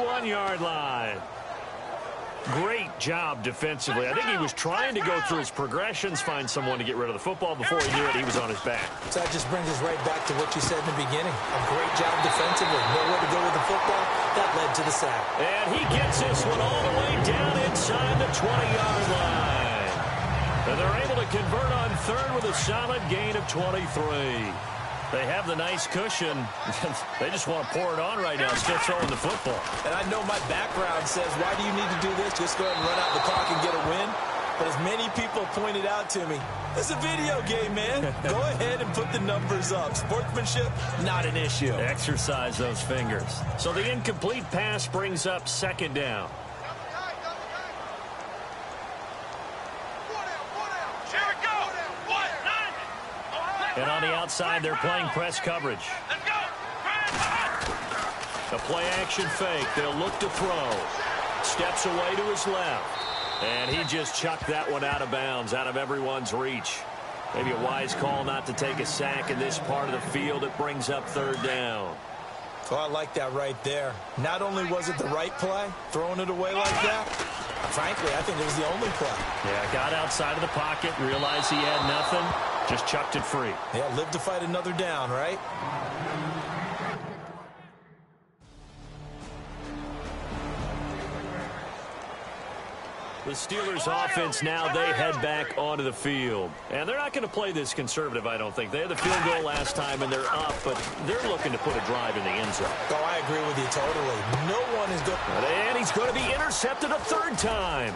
41-yard line. Great job defensively. I think he was trying to go through his progressions, find someone to get rid of the football. Before he knew it, he was on his back. So that just brings us right back to what you said in the beginning. A great job defensively. Nowhere to go with the football. That led to the sack. And he gets this one all the way down inside the 20-yard line. And they're able to convert on third with a solid gain of 23. They have the nice cushion. They just want to pour it on right now, still throwing the football. And I know my background says, why do you need to do this? Just go ahead and run out the clock and get a win. But as many people pointed out to me, it's a video game, man. Go ahead and put the numbers up. Sportsmanship, not an issue. Exercise those fingers. So the incomplete pass brings up second down. And on the outside, they're playing press coverage. A play-action fake. They'll look to throw. Steps away to his left. And he just chucked that one out of bounds, out of everyone's reach. Maybe a wise call not to take a sack in this part of the field. It brings up third down. Oh, I like that right there. Not only was it the right play, throwing it away like that, frankly, I think it was the only play. Yeah, got outside of the pocket, realized he had nothing, just chucked it free. Yeah, live to fight another down, right? The Steelers offense now, they head back onto the field. And they're not going to play this conservative, I don't think. They had the field goal last time, and they're up, but they're looking to put a drive in the end zone. Oh, I agree with you totally. No one is good. And he's going to be intercepted a third time.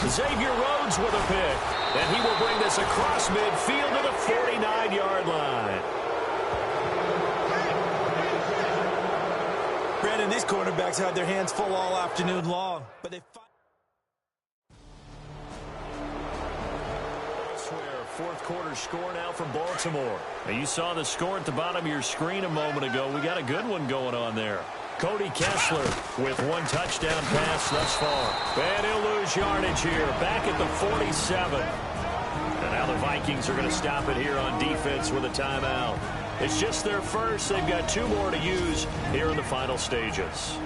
Xavier Rhodes with a pick. And he will bring this across midfield to the 49-yard line. Brandon, these quarterbacks had their hands full all afternoon long, but they... Fourth quarter score now from Baltimore. Now you saw the score at the bottom of your screen a moment ago. We got a good one going on there. Cody Kessler with one touchdown pass thus far. And he'll lose yardage here. Back at the 47. And now the Vikings are going to stop it here on defense with a timeout. It's just their first. They've got two more to use here in the final stages.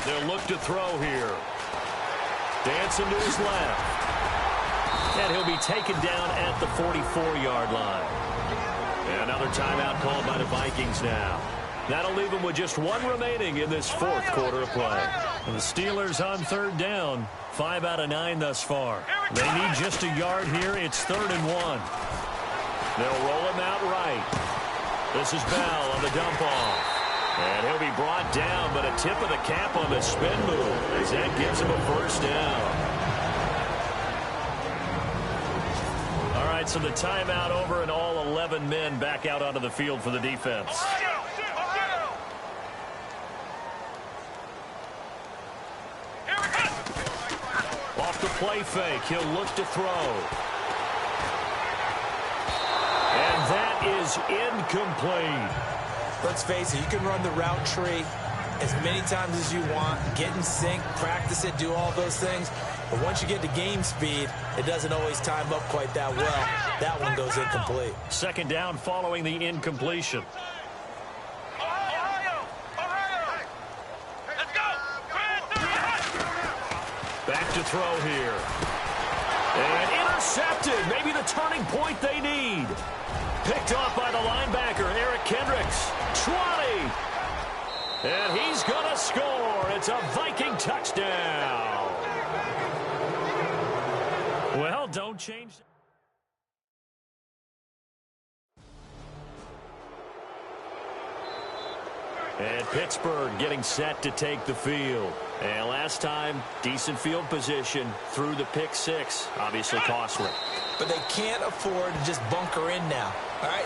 They'll look to throw here. Dancing to his left. And he'll be taken down at the 44-yard line. And another timeout called by the Vikings now. That'll leave them with just one remaining in this fourth quarter of play. And the Steelers on third down. 5 out of 9 thus far. They need just a yard here. It's 3rd and 1. They'll roll him out right. This is Bell on the dump off. And he'll be brought down, but a tip of the cap on the spin move as that gives him a first down. All right, so the timeout over and all 11 men back out onto the field for the defense. Off the play fake, he'll look to throw. And that is incomplete. Let's face it, you can run the route tree as many times as you want, get in sync, practice it, do all those things. But once you get to game speed, it doesn't always time up quite that well. That one goes incomplete. Second down following the incompletion. Back to throw here. And intercepted. Maybe the turning point they need. Picked off by the linebacker, Eric Kendricks. 20. And he's going to score. It's a Viking touchdown. Well, don't change. And Pittsburgh getting set to take the field. And last time, decent field position through the pick six. Obviously costly. But they can't afford to just bunker in now. All right,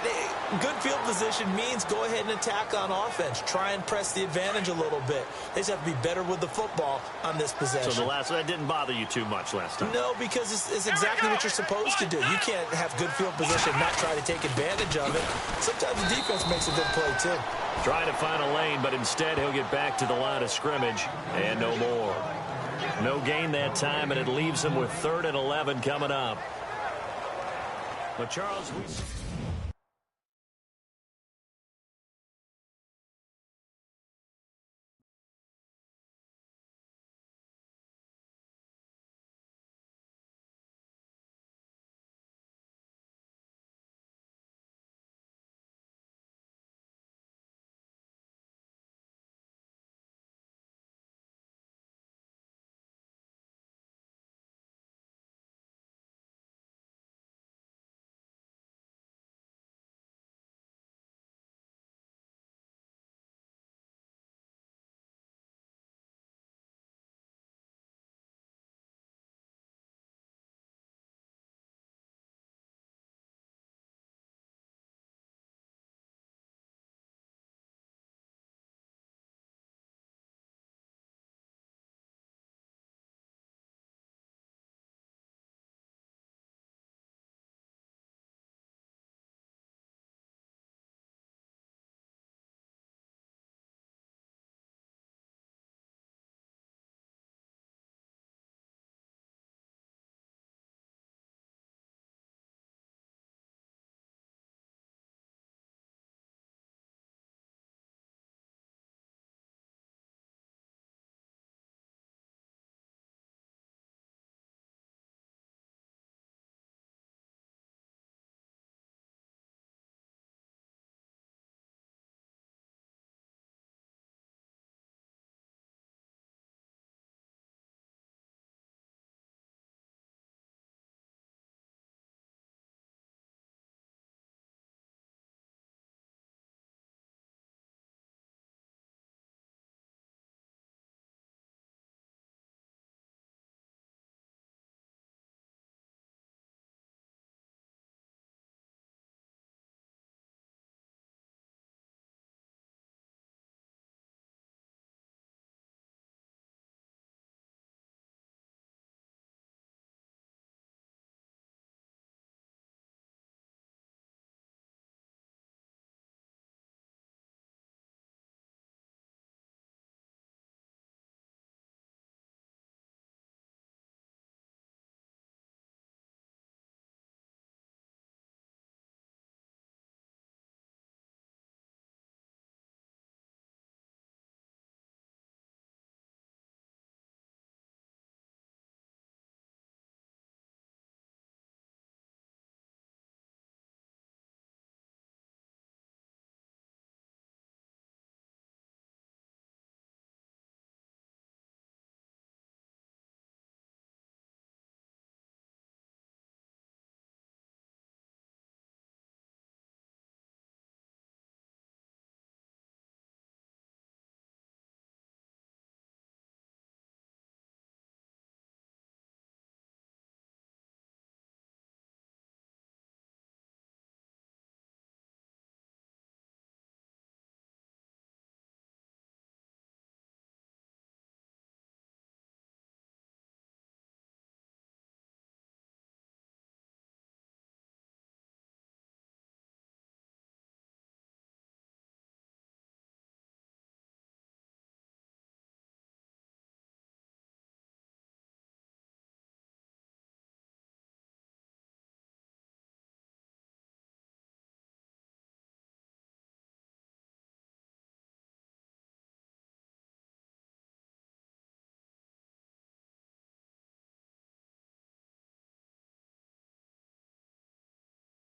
good field position means go ahead and attack on offense. Try and press the advantage a little bit. They just have to be better with the football on this possession. So that didn't bother you too much last time? No, because it's exactly what you're supposed to do. You can't have good field position and not try to take advantage of it. Sometimes the defense makes a good play, too. Trying to find a lane, but instead he'll get back to the line of scrimmage and no more. No gain that time, and it leaves him with 3rd and 11 coming up. But, Charles,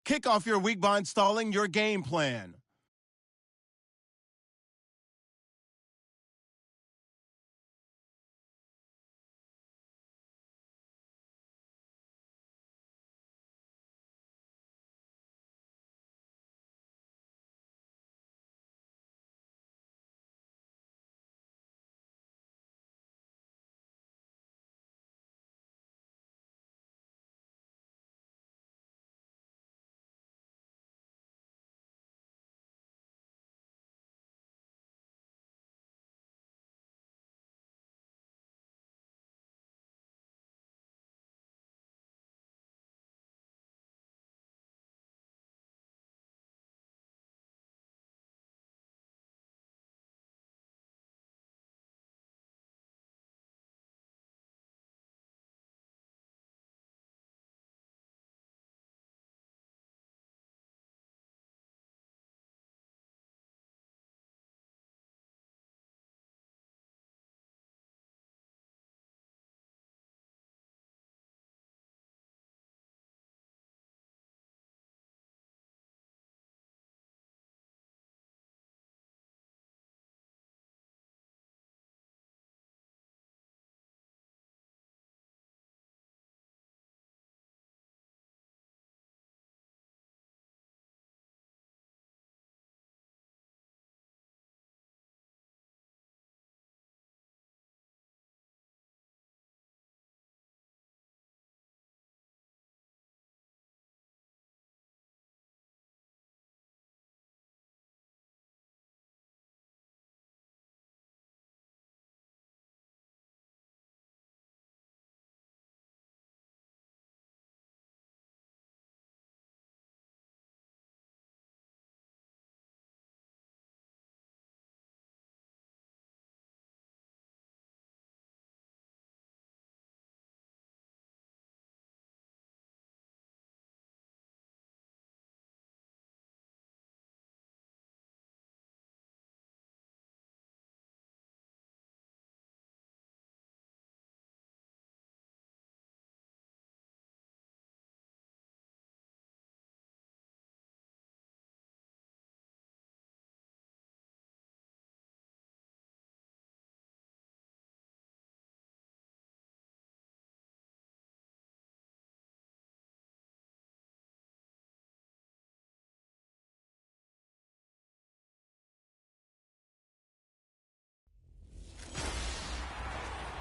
Kick off your week by installing your game plan.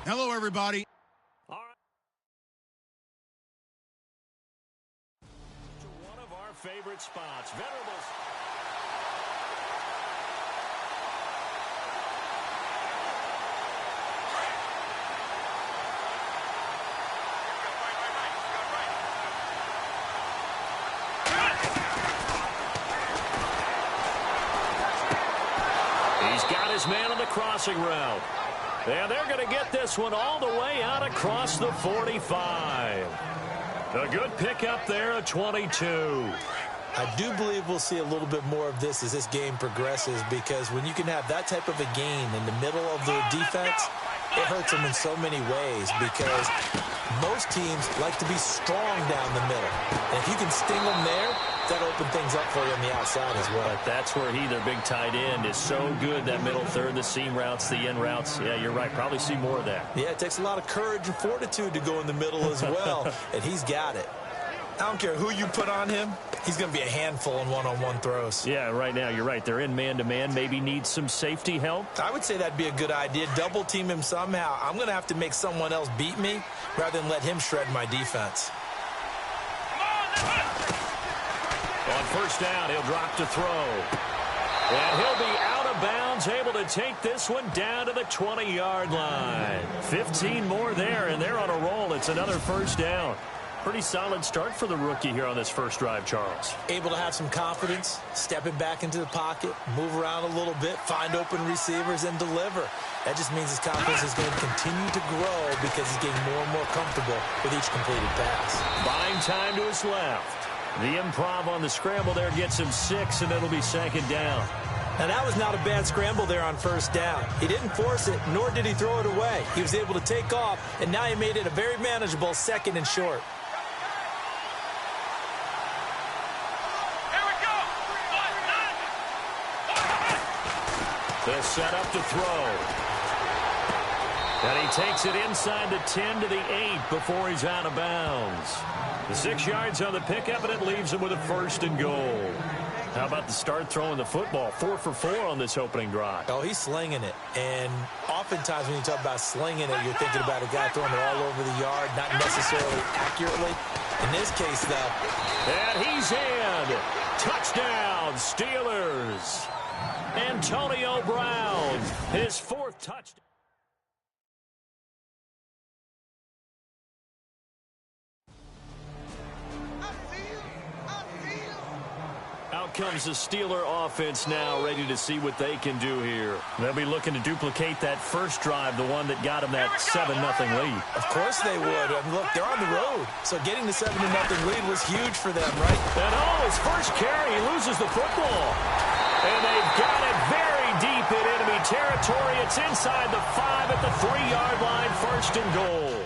Hello, everybody. All right. To one of our favorite spots, Venerables. He's got his man on the crossing route. And they're going to get this one all the way out across the 45. A good pickup there at 22. I do believe we'll see a little bit more of this as this game progresses, because when you can have that type of a gain in the middle of their defense, it hurts them in so many ways, because most teams like to be strong down the middle. And if you can sting them there, that'll open things up for you on the outside as well. But that's where their big tight end, is so good, that middle third, the seam routes, the in routes. Yeah, you're right. Probably see more of that. Yeah, it takes a lot of courage and fortitude to go in the middle as well, and he's got it. I don't care who you put on him, he's going to be a handful in one-on-one throws. Yeah, right now, you're right. They're in man-to-man. Maybe needs some safety help. I would say that'd be a good idea. Double team him somehow. I'm going to have to make someone else beat me rather than let him shred my defense. On first down, he'll drop to throw. And he'll be out of bounds, able to take this one down to the 20-yard line. 15 more there, and they're on a roll. It's another first down. Pretty solid start for the rookie here on this first drive, Charles. Able to have some confidence, stepping back into the pocket, move around a little bit, find open receivers, and deliver. That just means his confidence is going to continue to grow because he's getting more and more comfortable with each completed pass. Buying time to his left. The improv on the scramble there gets him 6, and it'll be second down. Now, that was not a bad scramble there on first down. He didn't force it, nor did he throw it away. He was able to take off, and now he made it a very manageable second and short. They'll set up to throw. And he takes it inside the 10 to the 8 before he's out of bounds. The 6 yards on the pickup, and it leaves him with a first and goal. How about the start throwing the football? 4 for 4 on this opening drive. Oh, he's slinging it. And oftentimes when you talk about slinging it, you're thinking about a guy throwing it all over the yard, not necessarily accurately. In this case, though. And he's in. Touchdown, Steelers. Antonio Brown, his 4th touchdown. Out comes the Steeler offense now, ready to see what they can do here. They'll be looking to duplicate that first drive, the one that got them that 7-0 lead. Of course they would. And look, they're on the road. So getting the 7-0 lead was huge for them, right? And his first carry, he loses the football. And they've got it very deep in enemy territory. It's inside the 5 at the 3-yard line, first and goal.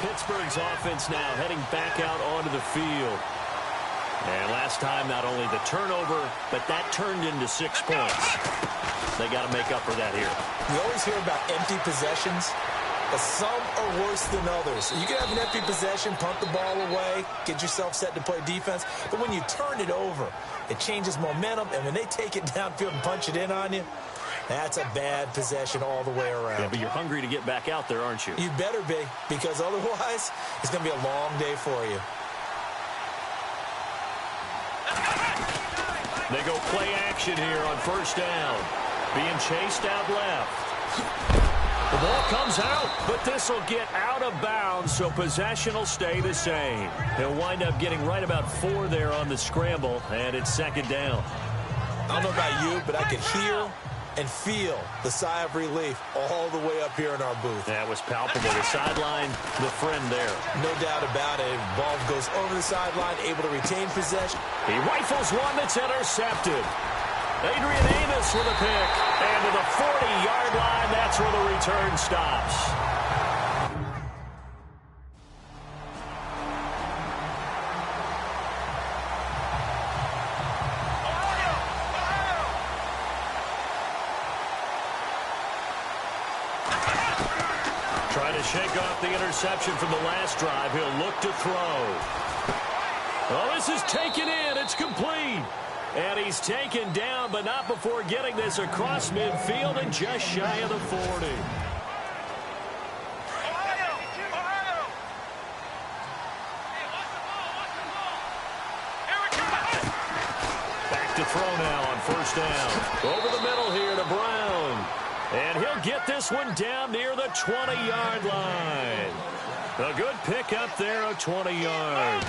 Pittsburgh's offense now heading back out onto the field. And last time, not only the turnover, but that turned into 6 points. They got to make up for that here. We always hear about empty possessions, but some are worse than others. You can have an empty possession, punt the ball away, get yourself set to play defense. But when you turn it over, it changes momentum. And when they take it downfield and punch it in on you, that's a bad possession all the way around. Yeah, but you're hungry to get back out there, aren't you? You better be, because otherwise it's going to be a long day for you. They go play action here on first down. Being chased out left. The ball comes out, but this will get out of bounds, so possession will stay the same. He'll wind up getting right about 4 there on the scramble, and it's second down. I don't know about you, but I could hear and feel the sigh of relief all the way up here in our booth. That was palpable. The sideline, the friend there. No doubt about it. Ball goes over the sideline, able to retain possession. He rifles one that's intercepted. Adrian Amos with a pick. And to the 40-yard line, that's where the return stops. Trying to shake off the interception from the last drive. He'll look to throw. Oh, this is taken in. It's complete. And he's taken down, but not before getting this across midfield and just shy of the 40. Back to throw now on first down. Over the middle here to Brown. And he'll get this one down near the 20-yard line. A good pickup there of 20 yards.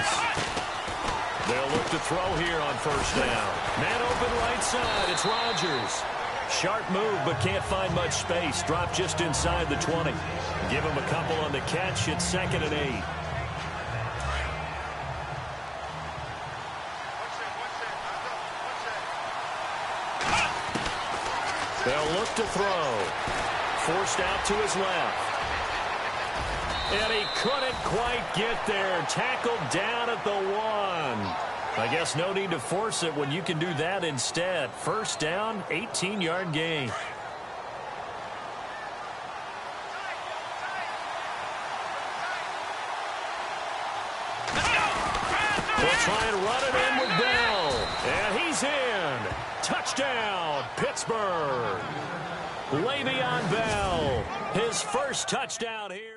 They'll look to throw here on first down. Man open right side. It's Rodgers. Sharp move, but can't find much space. Drop just inside the 20. Give him a couple on the catch. It's 2nd and 8. They'll look to throw. Forced out to his left. And he couldn't quite get there. Tackled down at the 1. I guess no need to force it when you can do that instead. First down, 18-yard gain. They'll try and run it in with Bell. And he's in. Touchdown, Pittsburgh. Le'Veon Bell, his first touchdown here.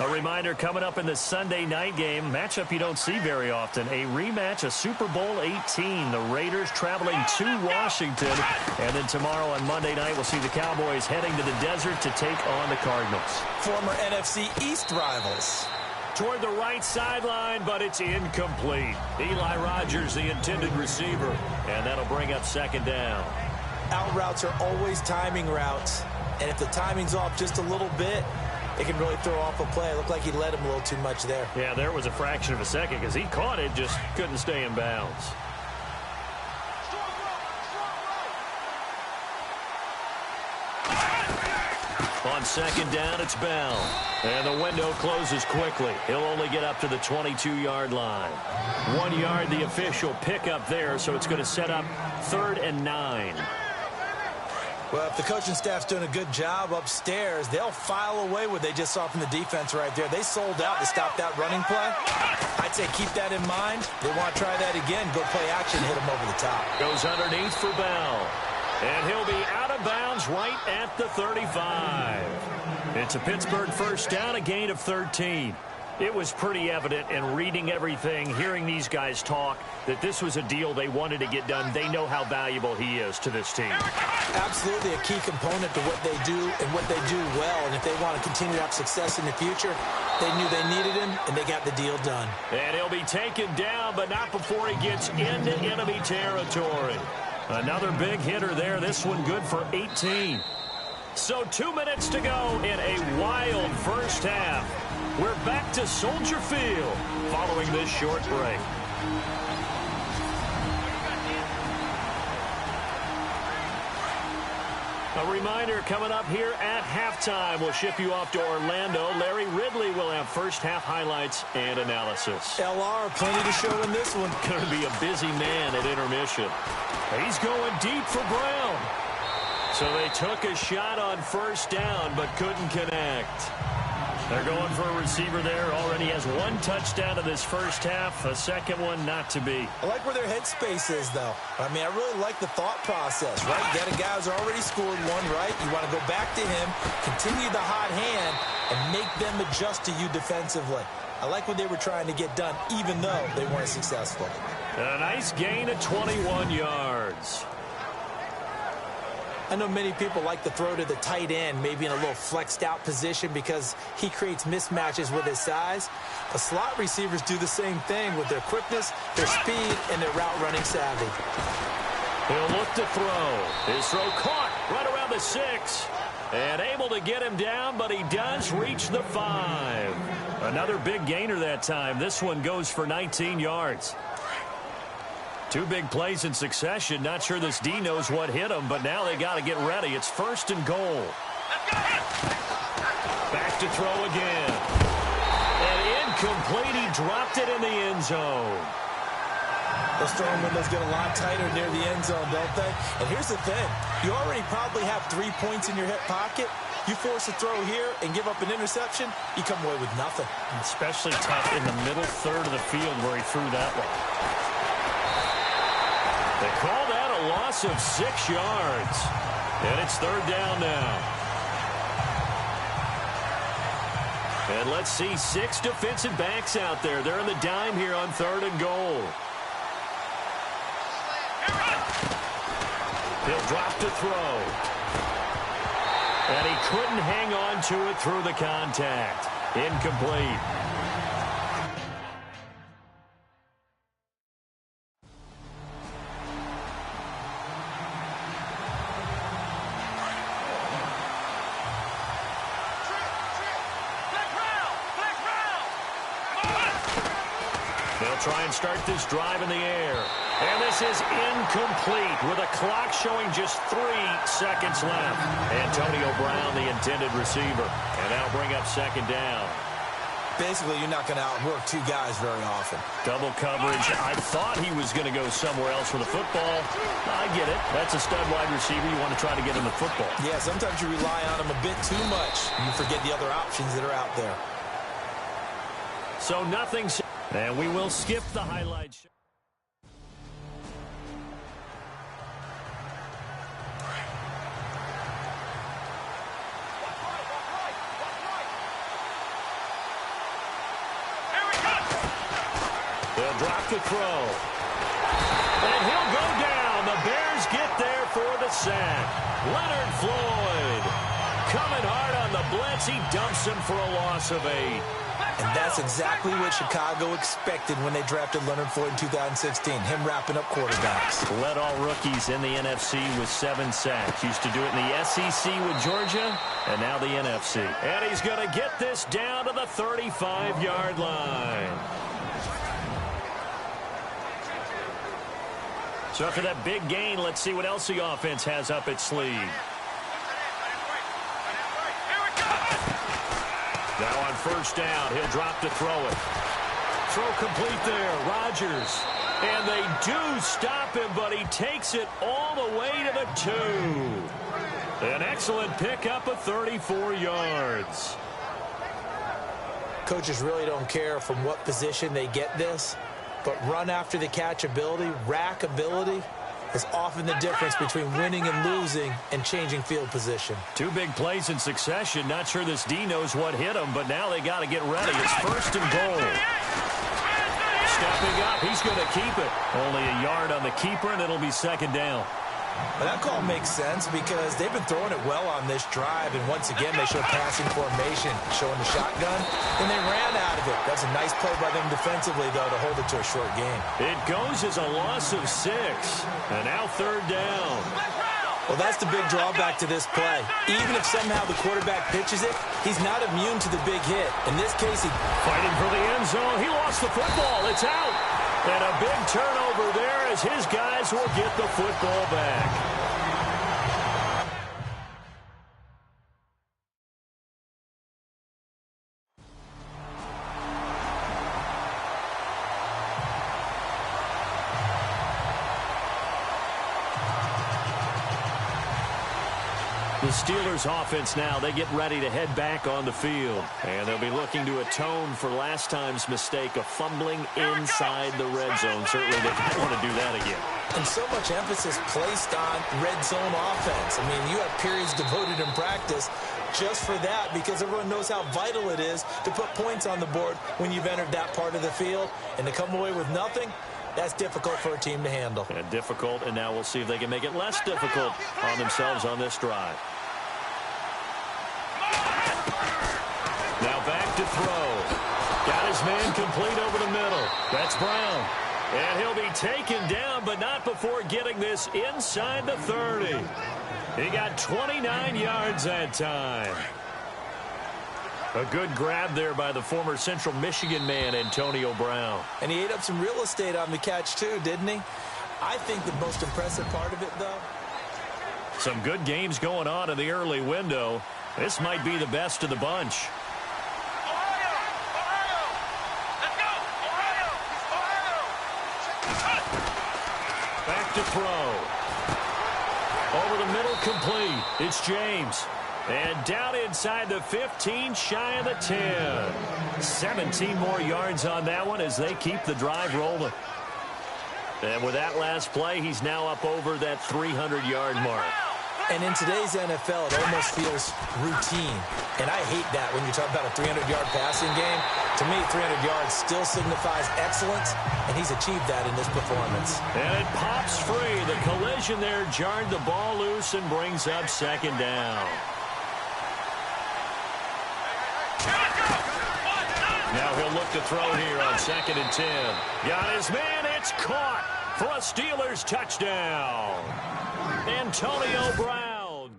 A reminder coming up in the Sunday night game, matchup you don't see very often, a rematch of Super Bowl 18. The Raiders traveling to Washington. And then tomorrow on Monday night, we'll see the Cowboys heading to the desert to take on the Cardinals. Former NFC East rivals. Toward the right sideline, but it's incomplete. Eli Rogers, the intended receiver. And that'll bring up 2nd down. Out routes are always timing routes. And if the timing's off just a little bit, it can really throw off a play. It looked like he led him a little too much there. Yeah, there was a fraction of a second because he caught it, just couldn't stay in bounds. On 2nd down, it's Bell. And the window closes quickly. He'll only get up to the 22-yard line. 1 yard, the official pickup there, so it's going to set up 3rd and 9. Well, if the coaching staff's doing a good job upstairs, they'll file away what they just saw from the defense right there. They sold out to stop that running play. I'd say keep that in mind. They want to try that again. Go play action, hit them over the top. Goes underneath for Bell. And he'll be out of bounds right at the 35. It's a Pittsburgh first down, a gain of 13. It was pretty evident in reading everything, hearing these guys talk, that this was a deal they wanted to get done. They know how valuable he is to this team. Absolutely a key component to what they do and what they do well. And if they want to continue to have success in the future, they knew they needed him, and they got the deal done. And he'll be taken down, but not before he gets into enemy territory. Another big hitter there. This one good for 18. So 2 minutes to go in a wild first half. We're back to Soldier Field following this short break. A reminder coming up here at halftime. We'll ship you off to Orlando. Larry Ridley will have first half highlights and analysis. LR, plenty to show in this one. Going to be a busy man at intermission. He's going deep for Brown. So they took a shot on first down but couldn't connect. They're going for a receiver there. Already has 1 touchdown in this first half. A second one not to be. I like where their headspace is, though. I mean, I really like the thought process, right? You got a guy who's already scored one, right? You want to go back to him, continue the hot hand, and make them adjust to you defensively. I like what they were trying to get done, even though they weren't successful. A nice gain of 21 yards. I know many people like to throw to the tight end, maybe in a little flexed out position because he creates mismatches with his size. But slot receivers do the same thing with their quickness, their speed, and their route running savvy. He'll look to throw. His throw caught right around the 6. And able to get him down, but he does reach the 5. Another big gainer that time. This one goes for 19 yards. 2 big plays in succession. Not sure this D knows what hit him, but now they got to get ready. It's 1st and goal. Back to throw again. And incomplete. He dropped it in the end zone. Those throwing windows get a lot tighter near the end zone, don't they? And here's the thing. You already probably have 3 points in your hip pocket. You force a throw here and give up an interception, you come away with nothing. Especially tough in the middle third of the field where he threw that one. They call that a loss of 6 yards. And it's 3rd down now. And let's see 6 defensive backs out there. They're in the dime here on 3rd and goal. He'll drop to throw. And he couldn't hang on to it through the contact. Incomplete. They'll try and start this drive in the air. And this is incomplete with a clock showing just 3 seconds left. Antonio Brown, the intended receiver. And that'll bring up 2nd down. Basically, you're not going to outwork 2 guys very often. Double coverage. I thought he was going to go somewhere else for the football. I get it. That's a stud wide receiver. You want to try to get him the football. Yeah, sometimes you rely on him a bit too much. You forget the other options that are out there. So nothing. And we will skip the highlights. They'll drop the throw. And he'll go down. The Bears get there for the sack. Leonard Floyd coming hard on the blitz. He dumps him for a loss of 8. And that's exactly what Chicago expected when they drafted Leonard Floyd in 2016, him wrapping up quarterbacks. Led all rookies in the NFC with 7 sacks. Used to do it in the SEC with Georgia, and now the NFC. And he's going to get this down to the 35-yard line. So after that big gain, let's see what else the offense has up its sleeve. Now on 1st down, he'll drop to throw it. Throw complete there, Rodgers. And they do stop him, but he takes it all the way to the 2. An excellent pickup of 34 yards. Coaches really don't care from what position they get this, but run after the catch ability, rack ability, is often the difference between winning and losing and changing field position. 2 big plays in succession. Not sure this D knows what hit him, but now they got to get ready. It's 1st and goal. Stepping up, he's going to keep it. Only a yard on the keeper, and it'll be 2nd down. Well, that call makes sense because they've been throwing it well on this drive, and once again they show passing formation, showing the shotgun, and they ran out of it. That's a nice play by them defensively, though, to hold it to a short game. It goes as a loss of 6, and now 3rd down. Well, that's the big drawback to this play. Even if somehow the quarterback pitches it, he's not immune to the big hit. In this case, he... Fighting for the end zone. He lost the football. It's out. And a big turnover there as his guys will get the football back. The Steelers offense now, they get ready to head back on the field. And they'll be looking to atone for last time's mistake of fumbling inside the red zone. Certainly they don't want to do that again. And so much emphasis placed on red zone offense. I mean, you have periods devoted in practice just for that because everyone knows how vital it is to put points on the board when you've entered that part of the field. And to come away with nothing, that's difficult for a team to handle. And difficult, and now we'll see if they can make it less difficult on themselves on this drive. Now back to throw. Got his man complete over the middle. That's Brown. And he'll be taken down, but not before getting this inside the 30. He got 29 yards that time. A good grab there by the former Central Michigan man, Antonio Brown. And he ate up some real estate on the catch, too, didn't he? I think the most impressive part of it, though. Some good games going on in the early window. This might be the best of the bunch. look to throw. Over the middle, complete. It's James. And down inside the 15, shy of the 10. 17 more yards on that one as they keep the drive rolling. And with that last play, he's now up over that 300-yard mark. And in today's NFL, it almost feels routine. And I hate that when you talk about a 300-yard passing game. To me, 300 yards still signifies excellence, and he's achieved that in this performance. And it pops free. The collision there jarred the ball loose and brings up second down. Now he'll look to throw here on 2nd and 10. Got his man. It's caught for a Steelers touchdown. Antonio Brown.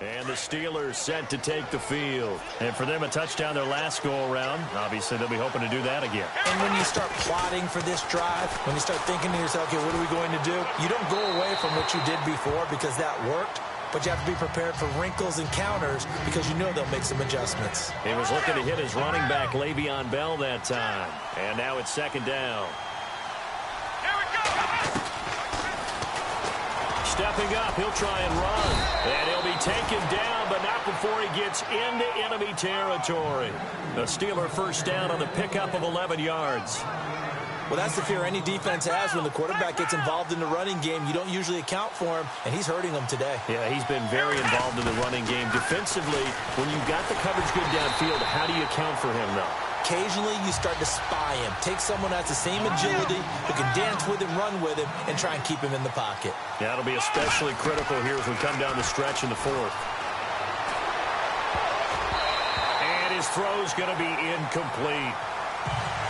And the Steelers set to take the field. And for them, a touchdown their last go-around. Obviously, they'll be hoping to do that again. And when you start plotting for this drive, when you start thinking to yourself, okay, what are we going to do? You don't go away from what you did before because that worked. But you have to be prepared for wrinkles and counters because you know they'll make some adjustments. He was looking to hit his running back, Le'Veon Bell, that time. And now it's 2nd down. Stepping up, he'll try and run. And he'll be taken down, but not before he gets into enemy territory. The Steeler first down on the pickup of 11 yards. Well, that's the fear any defense has when the quarterback gets involved in the running game. You don't usually account for him, and he's hurting them today. Yeah, he's been very involved in the running game. Defensively, when you've got the coverage good downfield, how do you account for him, though? Occasionally, you start to spy him. Take someone that has the same agility, who can dance with him, run with him, and try and keep him in the pocket. That'll be especially critical here as we come down the stretch in the 4th. And his throw's going to be incomplete.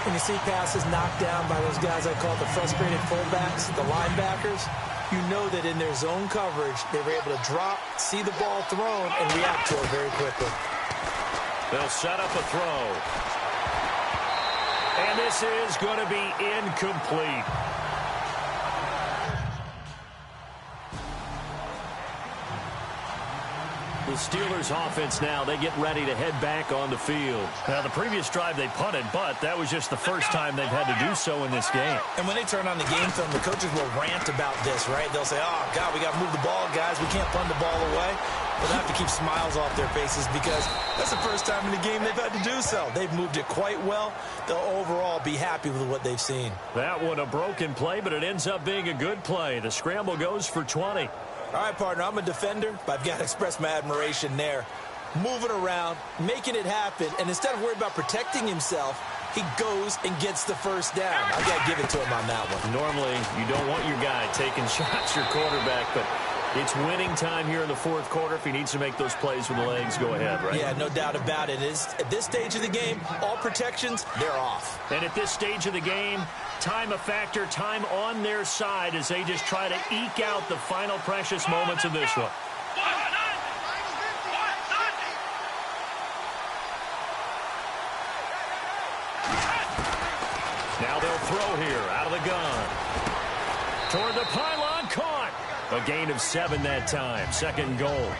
When you see passes knocked down by those guys I call the frustrated fullbacks, the linebackers, you know that in their zone coverage, they were able to drop, see the ball thrown, and react to it very quickly. They'll set up a throw. And this is going to be incomplete. The Steelers offense now, they get ready to head back on the field. Now, the previous drive they punted, but that was just the first time they've had to do so in this game. And when they turn on the game film, the coaches will rant about this, right? They'll say, oh, God, we got to move the ball, guys. We can't punt the ball away. But they have to keep smiles off their faces because that's the first time in the game they've had to do so. They've moved it quite well. They'll overall be happy with what they've seen. That one a broken play, but it ends up being a good play. The scramble goes for 20. All right, partner, I'm a defender, but I've got to express my admiration there. Moving around, making it happen, and instead of worrying about protecting himself, he goes and gets the first down. I've got to give it to him on that one. Normally, you don't want your guy taking shots, your quarterback, but it's winning time here in the 4th quarter. If he needs to make those plays with the legs, go ahead, right? Yeah, no doubt about it. At this stage of the game, all protections, they're off. And at this stage of the game, time a factor, time on their side as they just try to eke out the final precious moments of this one. Now they'll throw here out of the gun. Toward the pylon, caught. A gain of 7 that time. 2nd goal.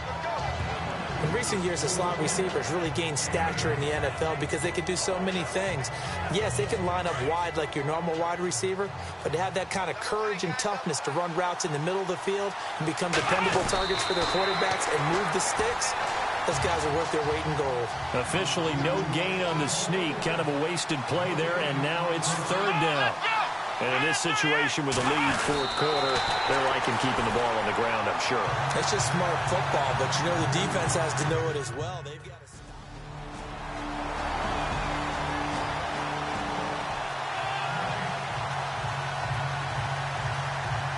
In recent years, the slot receivers really gained stature in the NFL because they can do so many things. Yes, they can line up wide like your normal wide receiver, but to have that kind of courage and toughness to run routes in the middle of the field and become dependable targets for their quarterbacks and move the sticks, those guys are worth their weight in gold. Officially no gain on the sneak. Kind of a wasted play there, and now it's 3rd down. And in this situation with a lead 4th quarter, they're liking keeping the ball on the ground, I'm sure. It's just smart football, but you know the defense has to know it as well. They've got to...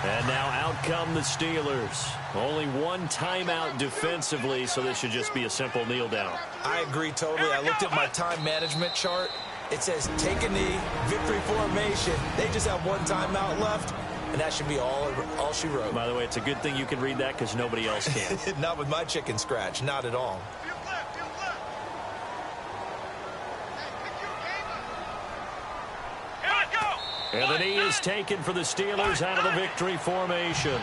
And now out come the Steelers. Only one timeout defensively, so this should just be a simple kneel down. I agree totally. I looked at my time management chart. It says take a knee, victory formation. They just have one timeout left, and that should be all she wrote. By the way, it's a good thing you can read that because nobody else can. Not with my chicken scratch, not at all. And the knee is taken for the Steelers out of the victory formation.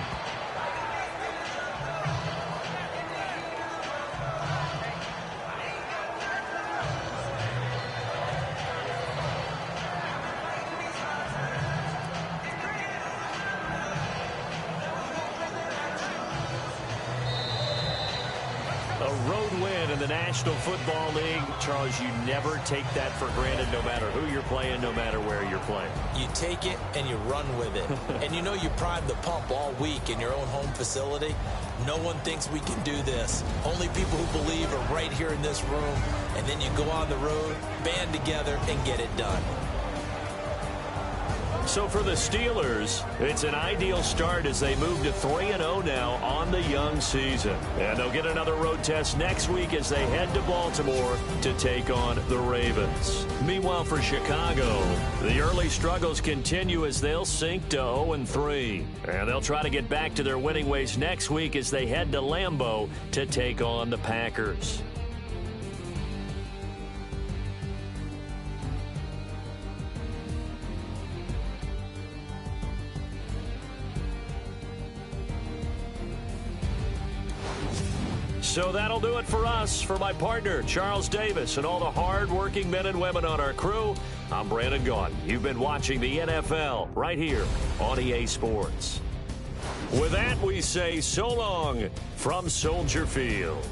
win in the National Football League. Charles, you never take that for granted no matter who you're playing, no matter where you're playing. You take it and you run with it. And you know you primed the pump all week in your own home facility. No one thinks we can do this. Only people who believe are right here in this room. And then you go on the road, band together, and get it done. So for the Steelers, it's an ideal start as they move to 3-0 now on the young season. And they'll get another road test next week as they head to Baltimore to take on the Ravens. Meanwhile, for Chicago, the early struggles continue as they'll sink to 0-3. And they'll try to get back to their winning ways next week as they head to Lambeau to take on the Packers. So that'll do it for us. For my partner, Charles Davis, and all the hard-working men and women on our crew, I'm Brandon Gaudin. You've been watching the NFL right here on EA Sports. With that, we say so long from Soldier Field.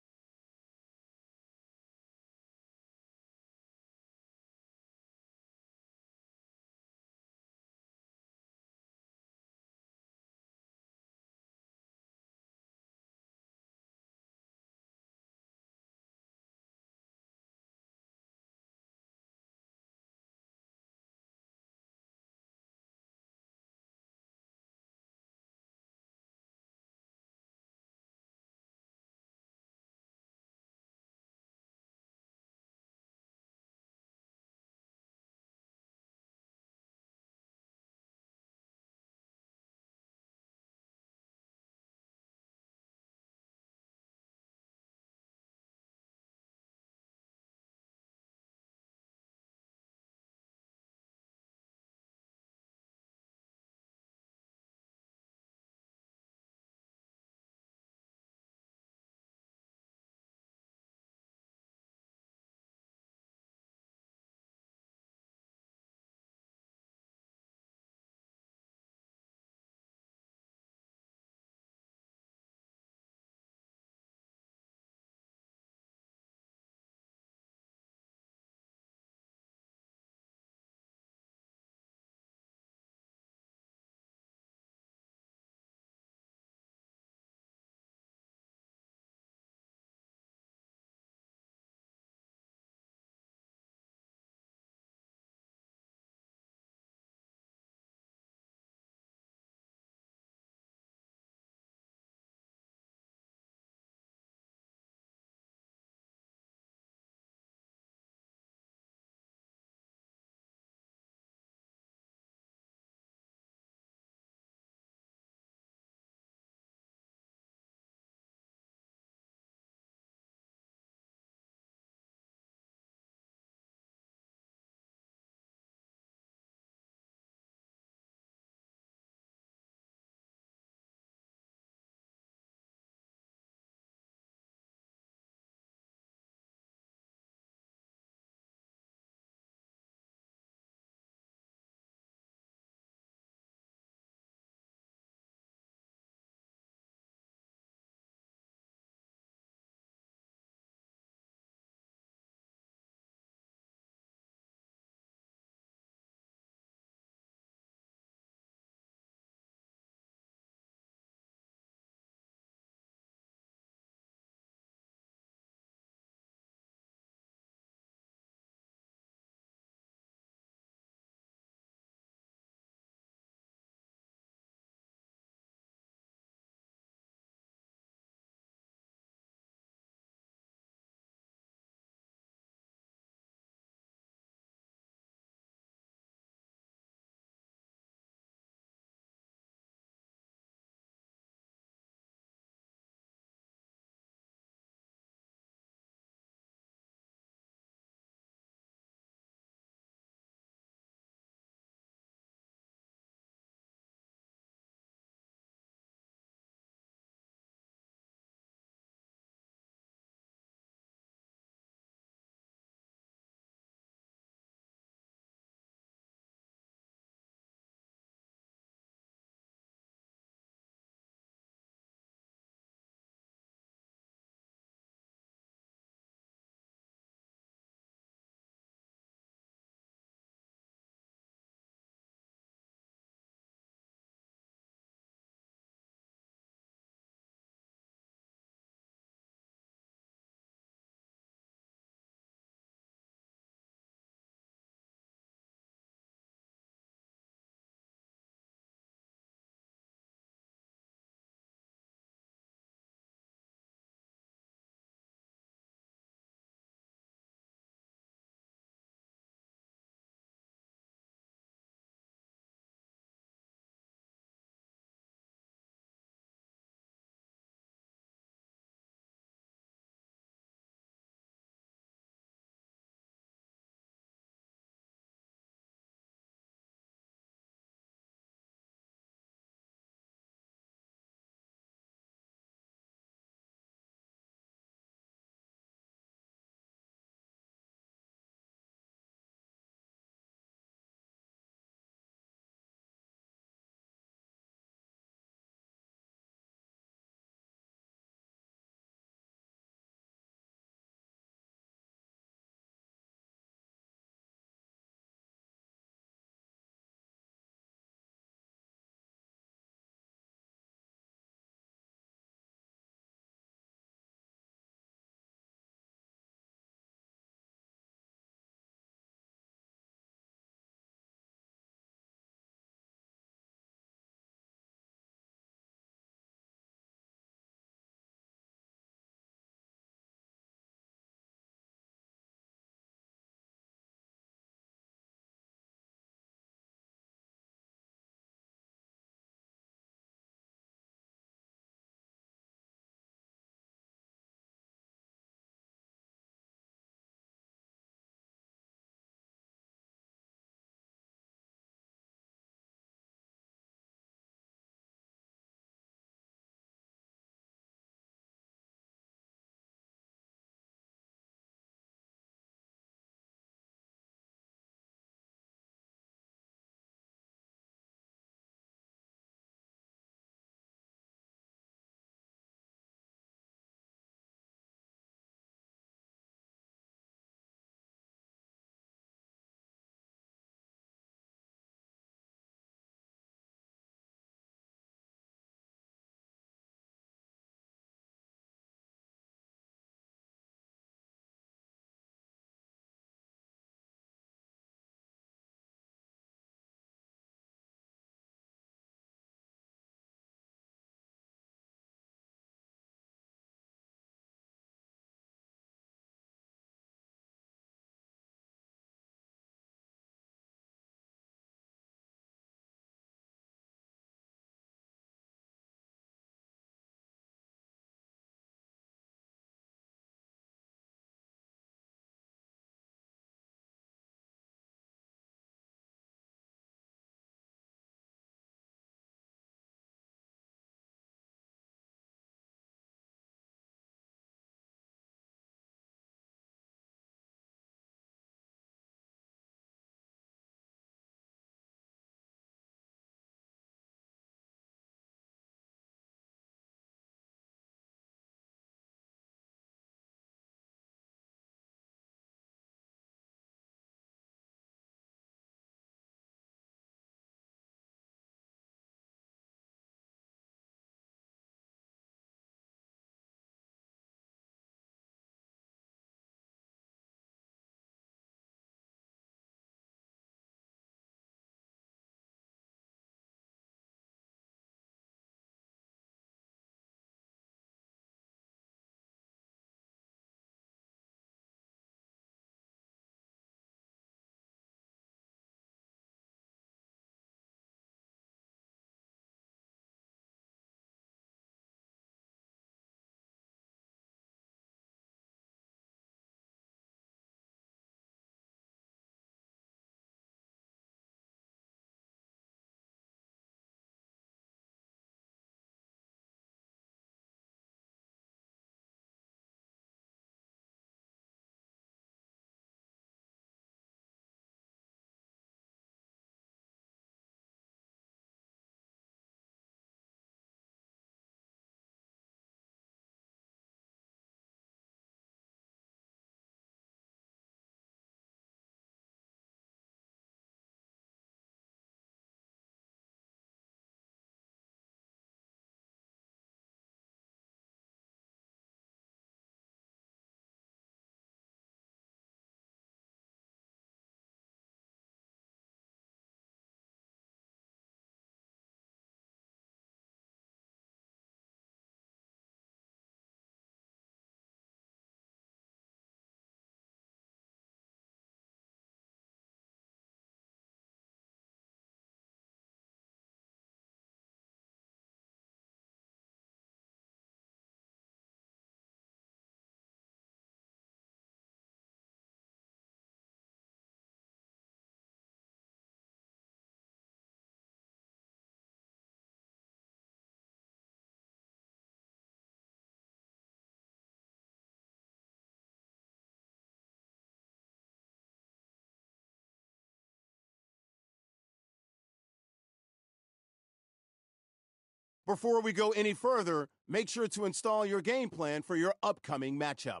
Before we go any further, make sure to install your game plan for your upcoming matchup.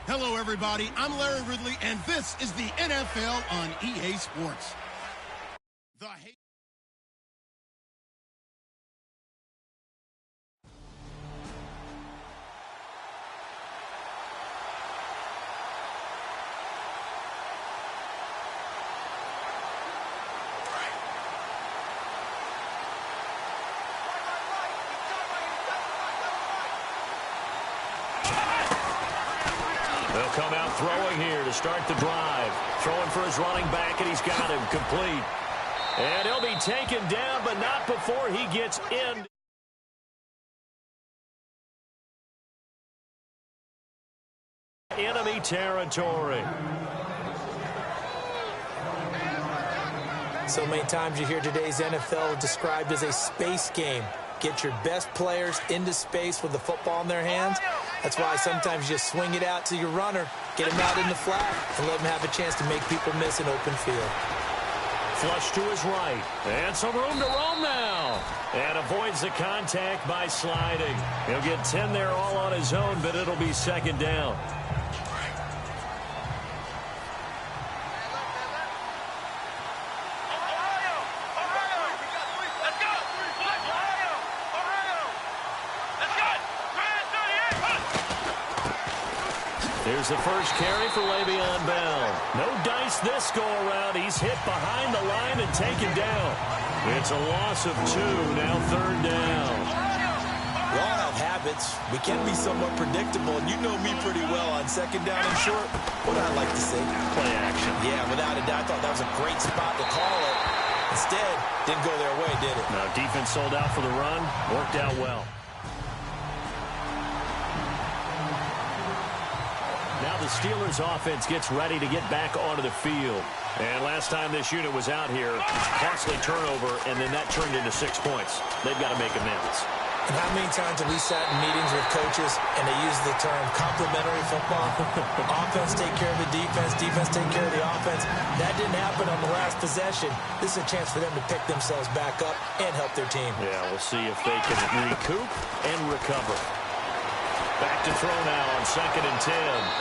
Hello, everybody. I'm Larry Ridley, and this is the NFL on EA Sports. They'll come out throwing here to start the drive. Throwing for his running back, and he's got him complete. And he'll be taken down, but not before he gets in. Enemy territory. So many times you hear today's NFL described as a space game. Get your best players into space with the football in their hands. That's why sometimes you just swing it out to your runner, get him out in the flat, and let him have a chance to make people miss an open field. Flush to his right. And some room to roam now. And avoids the contact by sliding. He'll get 10 there all on his own, but it'll be second down. Here's the first carry for Le'Veon Bell. No dice this go-around. He's hit behind the line and taken down. It's a loss of 2, now third down. We all have habits. We can be somewhat predictable, and you know me pretty well on second down and short. What do I like to say? Play action. Yeah, without a doubt, I thought that was a great spot to call it. Instead, didn't go their way, did it? No, defense sold out for the run. Worked out well. Now the Steelers offense gets ready to get back onto the field. And last time this unit was out here, costly turnover, and then that turned into 6 points. They've got to make amends. And how many times have we sat in meetings with coaches and they use the term complementary football? Offense take care of the defense, defense take care of the offense. That didn't happen on the last possession. This is a chance for them to pick themselves back up and help their team. Yeah, we'll see if they can recoup and recover. Back to throw now on 2nd and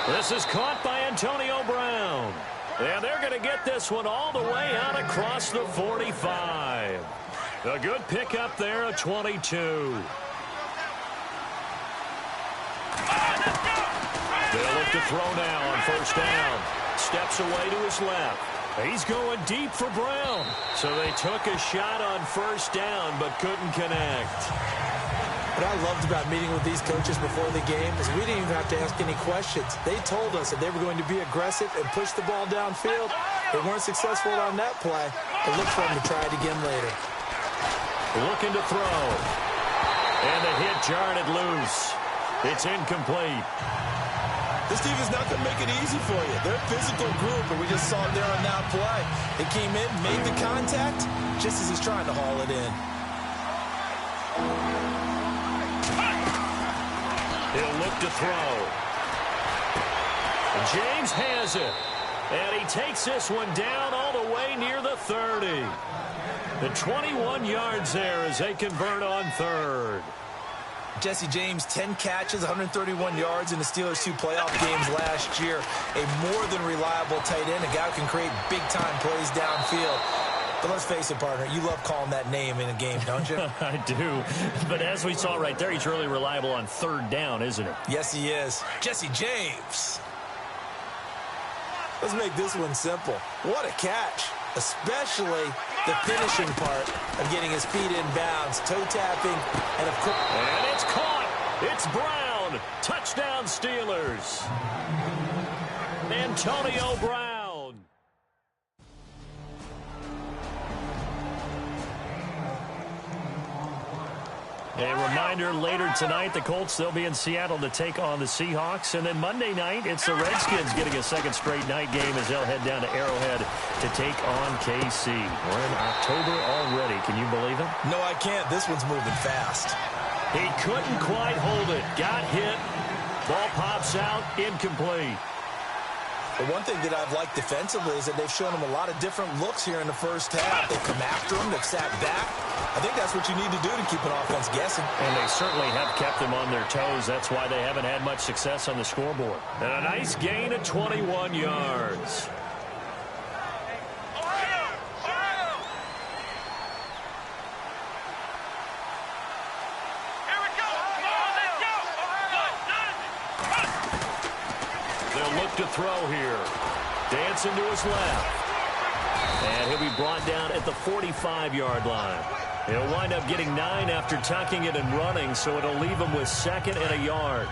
10. This is caught by Antonio Brown. And they're going to get this one all the way out across the 45. A good pickup there of 22. They'll look to throw now on 1st down. Steps away to his left. He's going deep for Brown. So they took a shot on 1st down but couldn't connect. What I loved about meeting with these coaches before the game is we didn't even have to ask any questions. They told us that they were going to be aggressive and push the ball downfield. They weren't successful on that play, but look for them to try it again later. Looking to throw. And the hit jarred it loose. It's incomplete. This team is not going to make it easy for you. They're a physical group, and we just saw it there on that play. They came in, made the contact, just as he's trying to haul it in. He'll look to throw. James has it. And he takes this one down all the way near the 30. The 21 yards there as they convert on third. Jesse James, 10 catches, 131 yards in the Steelers' 2 playoff games last year. A more than reliable tight end, a guy who can create big-time plays downfield. But let's face it, partner, you love calling that name in a game, don't you? I do. But as we saw right there, he's really reliable on third down, isn't he? Yes, he is. Jesse James. Let's make this one simple. What a catch, especially the finishing part of getting his feet in bounds, toe tapping, and of course. And it's caught. It's Brown. Touchdown, Steelers. Antonio Brown. A reminder, later tonight, the Colts, they'll be in Seattle to take on the Seahawks. And then Monday night, it's the Redskins getting a second straight night game as they'll head down to Arrowhead to take on KC. We're in October already. Can you believe it? No, I can't. This one's moving fast. He couldn't quite hold it. Got hit. Ball pops out. Incomplete. The one thing that I've liked defensively is that they've shown him a lot of different looks here in the first half. They've come after him. They've sat back. I think that's what you need to do to keep an offense guessing. And they certainly have kept them on their toes. That's why they haven't had much success on the scoreboard. And a nice gain of 21 yards. They'll look to throw here. Dancing to his left. And he'll be brought down at the 45-yard line. He'll wind up getting 9 after tucking it and running, so it'll leave him with 2nd and a yard.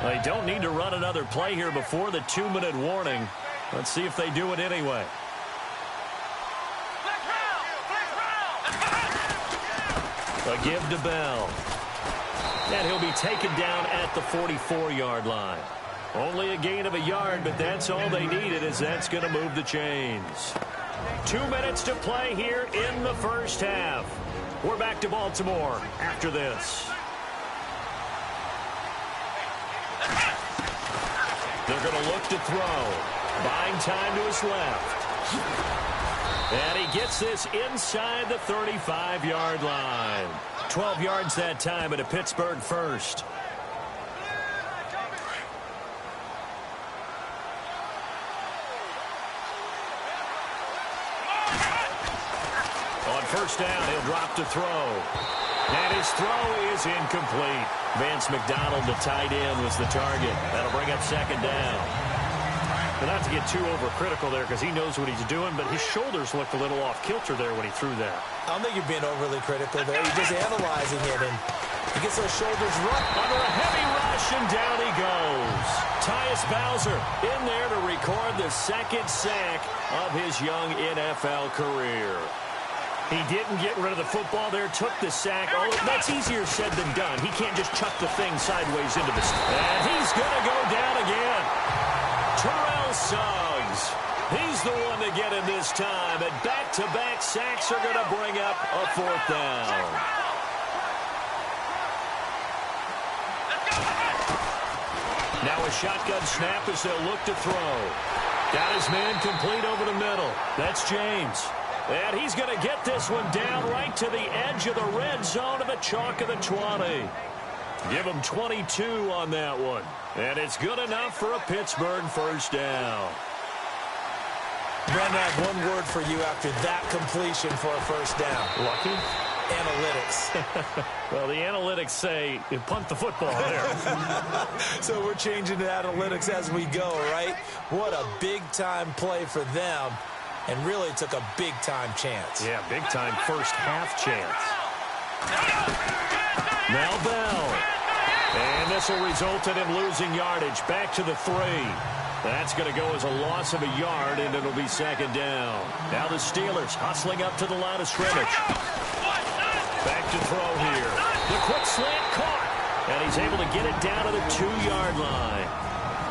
They don't need to run another play here before the 2-minute warning. Let's see if they do it anyway. A give to Bell. And he'll be taken down at the 44-yard line. Only a gain of a yard, but that's all they needed, as that's going to move the chains. 2 minutes to play here in the first half. We're back to Baltimore after this. They're going to look to throw. Buying time to his left. And he gets this inside the 35-yard line. 12 yards that time at a Pittsburgh first. First down, he'll drop to throw. And his throw is incomplete. Vance McDonald, the tight end, was the target. That'll bring up 2nd down. But not to get too overcritical there because he knows what he's doing, but his shoulders looked a little off kilter there when he threw that. I don't think you're being overly critical there. You're just analyzing it, and he gets those shoulders right. Under a heavy rush, and down he goes. Tyus Bowser in there to record the 2nd sack of his young NFL career. He didn't get rid of the football there, took the sack. Oh, that's easier said than done. He can't just chuck the thing sideways into the... And he's going to go down again. Terrell Suggs. He's the one to get him this time. And back-to-back sacks are going to bring up a 4th down. Now a shotgun snap as they'll look to throw. Got his man complete over the middle. That's James. And he's going to get this one down right to the edge of the red zone of the chalk of the 20. Give him 22 on that one. And it's good enough for a Pittsburgh first down. Brandon, I have one word for you after that completion for a first down. Lucky? Analytics. Well, the analytics say you punt the football there. So we're changing to analytics as we go, right? What a big-time play for them. And really took a big-time chance. Yeah, big-time first-half chance. Now Bell. And this will result in him losing yardage. Back to the 3. That's going to go as a loss of a yard, and it'll be 2nd down. Now the Steelers hustling up to the line of scrimmage. Back to throw here. The quick slant caught. And he's able to get it down to the 2-yard line.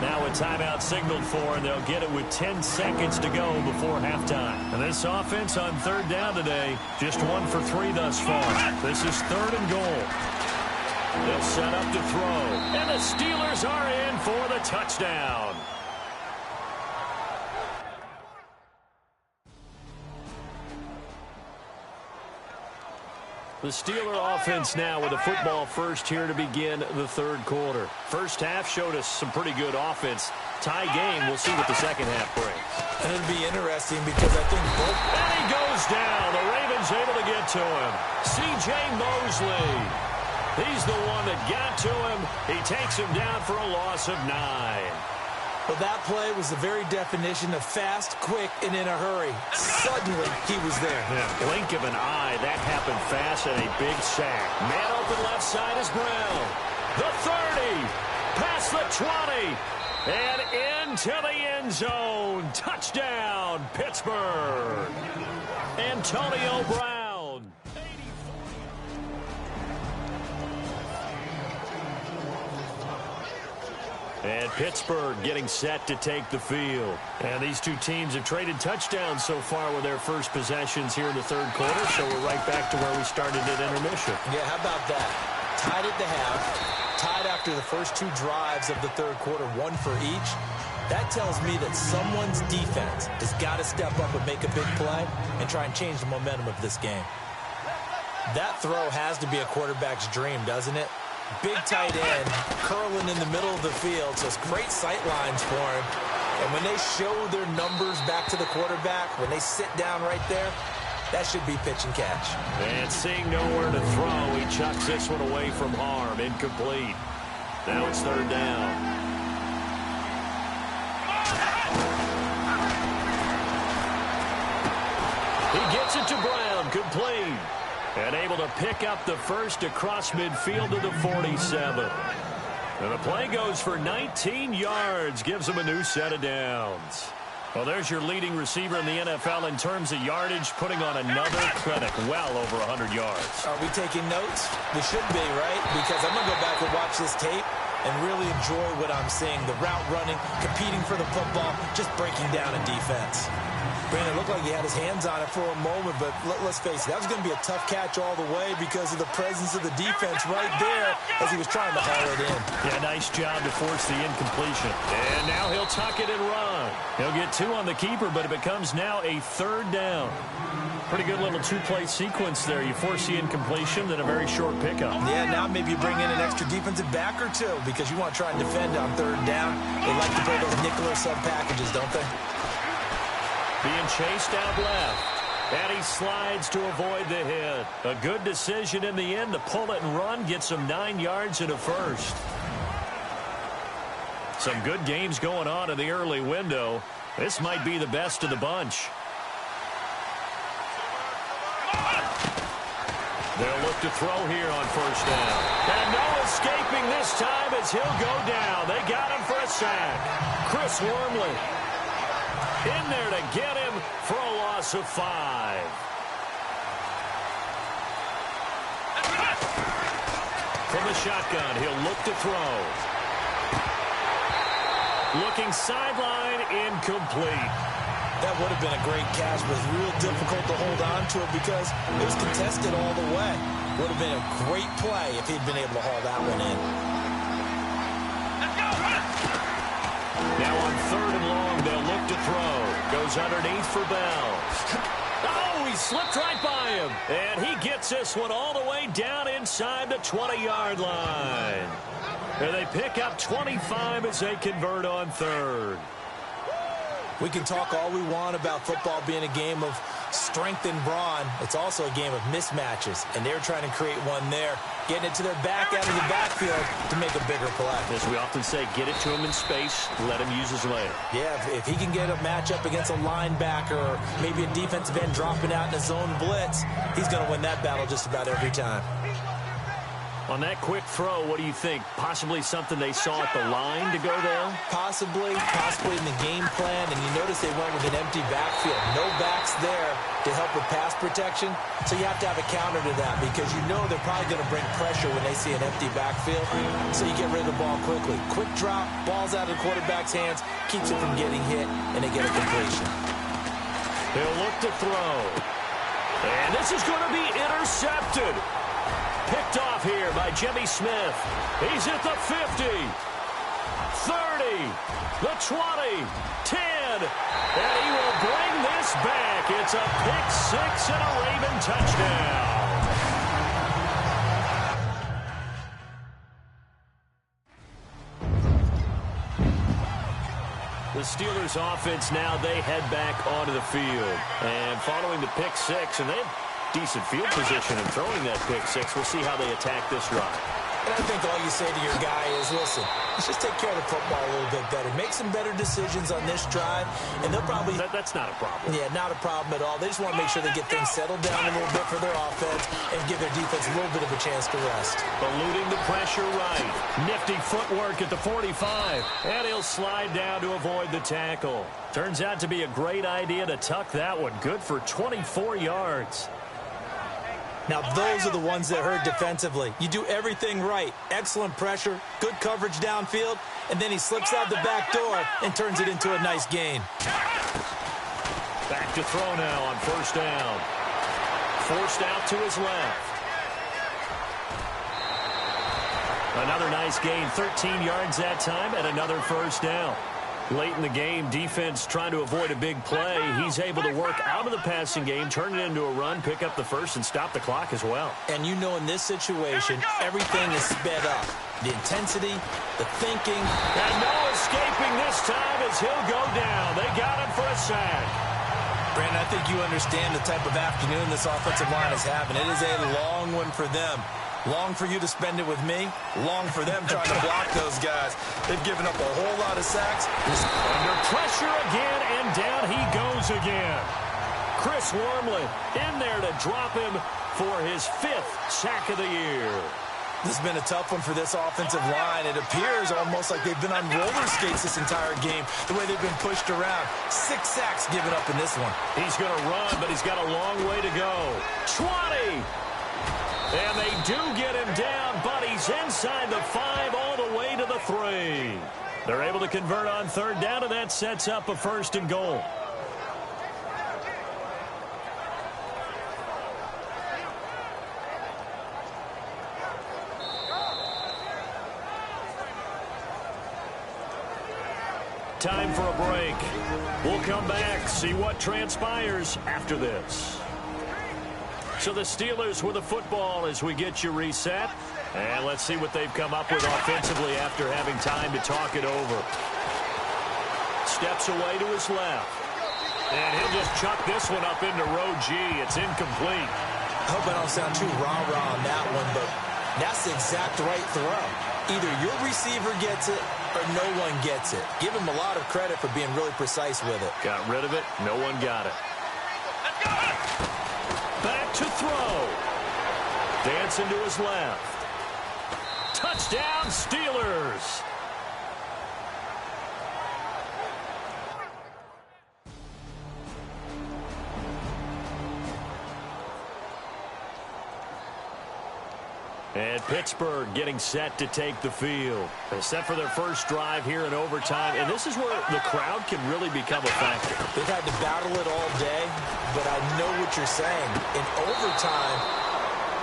Now a timeout signaled for, and they'll get it with 10 seconds to go before halftime. And this offense on third down today, just 1 for 3 thus far. This is 3rd and goal. They'll set up to throw, and the Steelers are in for the touchdown. The Steeler offense now with the football first here to begin the 3rd quarter. First half showed us some pretty good offense. Tie game, we'll see what the second half brings. And it'll be interesting because I think both... And he goes down. The Ravens able to get to him. C.J. Mosley. He's the one that got to him. He takes him down for a loss of 9. Well, that play was the very definition of fast, quick, and in a hurry. Suddenly, he was there. Yeah, blink of an eye. That happened fast and a big sack. Man open left side is Brown. The 30. Past the 20. And into the end zone. Touchdown, Pittsburgh. Antonio Brown. And Pittsburgh getting set to take the field. And these two teams have traded touchdowns so far with their first possessions here in the 3rd quarter, so we're right back to where we started at intermission. Yeah, how about that? Tied at the half, tied after the first 2 drives of the 3rd quarter, 1 for each. That tells me that someone's defense has got to step up and make a big play and try and change the momentum of this game. That throw has to be a quarterback's dream, doesn't it? Big tight end, curling in the middle of the field, so it's great sight lines for him. And when they show their numbers back to the quarterback, when they sit down right there, that should be pitch and catch. And seeing nowhere to throw, he chucks this one away from harm. Incomplete. Now it's 3rd down. He gets it to Brown, complete. And able to pick up the first across midfield to the 47. And the play goes for 19 yards, gives him a new set of downs. Well, there's your leading receiver in the NFL in terms of yardage, putting on another clinic, well over 100 yards. Are we taking notes? We should be, right? Because I'm going to go back and watch this tape and really enjoy what I'm seeing. The route running, competing for the football, just breaking down a defense. Brandon, it looked like he had his hands on it for a moment, but let's face it, that was going to be a tough catch all the way because of the presence of the defense right there as he was trying to haul it in. Yeah, nice job to force the incompletion. And now he'll tuck it and run. He'll get 2 on the keeper, but it becomes now a 3rd down. Pretty good little 2-play sequence there. You force the incompletion, then a very short pickup. Yeah, now maybe you bring in an extra defensive back or 2 because you want to try and defend on 3rd down. They like to play those nickel or sub packages, don't they? Being chased out left. And he slides to avoid the hit. A good decision in the end to pull it and run. Gets him 9 yards and a first. Some good games going on in the early window. This might be the best of the bunch. They'll look to throw here on 1st down. And no escaping this time as he'll go down. They got him for a sack. Chris Wormley in there to get him for a loss of 5. From the shotgun, he'll look to throw. Looking sideline, incomplete. That would have been a great catch, but it's real difficult to hold on to it because it was contested all the way. Would have been a great play if he'd been able to haul that one in. Now on 3rd and long, they'll look to throw. Goes underneath for Bell. Oh, he slipped right by him. And he gets this one all the way down inside the 20-yard line. And they pick up 25 as they convert on 3rd. We can talk all we want about football being a game of strength and brawn. It's also a game of mismatches, and they're trying to create one there, getting it to their back out of the backfield to make a bigger play. As we often say, get it to him in space, let him use his leg. Yeah, if he can get a matchup against a linebacker or maybe a defensive end dropping out in a zone blitz, he's going to win that battle just about every time. On that quick throw, what do you think? Possibly something they saw at the line to go there? Possibly in the game plan, and you notice they went with an empty backfield. No backs there to help with pass protection, so you have to have a counter to that because you know they're probably going to bring pressure when they see an empty backfield, so you get rid of the ball quickly. Quick drop, ball's out of the quarterback's hands, keeps it from getting hit, and they get a completion. They'll look to throw. And this is going to be intercepted. Picked off here by Jimmy Smith. He's at the 50, 30, the 20, 10, and he will bring this back. It's a pick six and a Raven touchdown. The Steelers offense now, they head back onto the field. And following the pick six, and they have decent field position in throwing that pick six. We'll see how they attack this drive. And I think all you say to your guy is, listen, let's just take care of the football a little bit better. Make some better decisions on this drive, and they'll probably... That's not a problem. Yeah, not a problem at all. They just want to make sure they get things settled down a little bit for their offense and give their defense a little bit of a chance to rest. Eluding the pressure right. Nifty footwork at the 45. And he'll slide down to avoid the tackle. Turns out to be a great idea to tuck that one. Good for 24 yards. Now, those are the ones that hurt defensively. You do everything right. Excellent pressure, good coverage downfield, and then he slips out the back door and turns it into a nice gain. Back to throw now on first down. Forced out to his left. Another nice gain, 13 yards that time, and another first down. Late in the game, defense trying to avoid a big play. He's able to work out of the passing game, turn it into a run, pick up the first, and stop the clock as well. And you know in this situation, everything is sped up. The intensity, the thinking. And no escaping this time as he'll go down. They got him for a sack. Brandon, I think you understand the type of afternoon this offensive line is having. It is a long one for them. Long for you to spend it with me. Long for them trying to block those guys. They've given up a whole lot of sacks. Under pressure again, and down he goes again. Chris Wormley in there to drop him for his 5th sack of the year. This has been a tough one for this offensive line. It appears almost like they've been on roller skates this entire game, the way they've been pushed around. 6 sacks given up in this one. He's going to run, but he's got a long way to go. 20! And they do get him down, but he's inside the 5 all the way to the 3. They're able to convert on third down, and that sets up a 1st and goal. Time for a break. We'll come back, see what transpires after this. So the Steelers with the football as we get you reset. And let's see what they've come up with offensively after having time to talk it over. Steps away to his left. And he'll just chuck this one up into row G. It's incomplete. I hope I don't sound too rah-rah on that one, but that's the exact right throw. Either your receiver gets it or no one gets it. Give him a lot of credit for being really precise with it. Got rid of it. No one got it. Back to throw. Dancing to his left. Touchdown, Steelers. And Pittsburgh getting set to take the field. They're set for their first drive here in overtime. And this is where the crowd can really become a factor. They've had to battle it all day, but I know what you're saying. In overtime,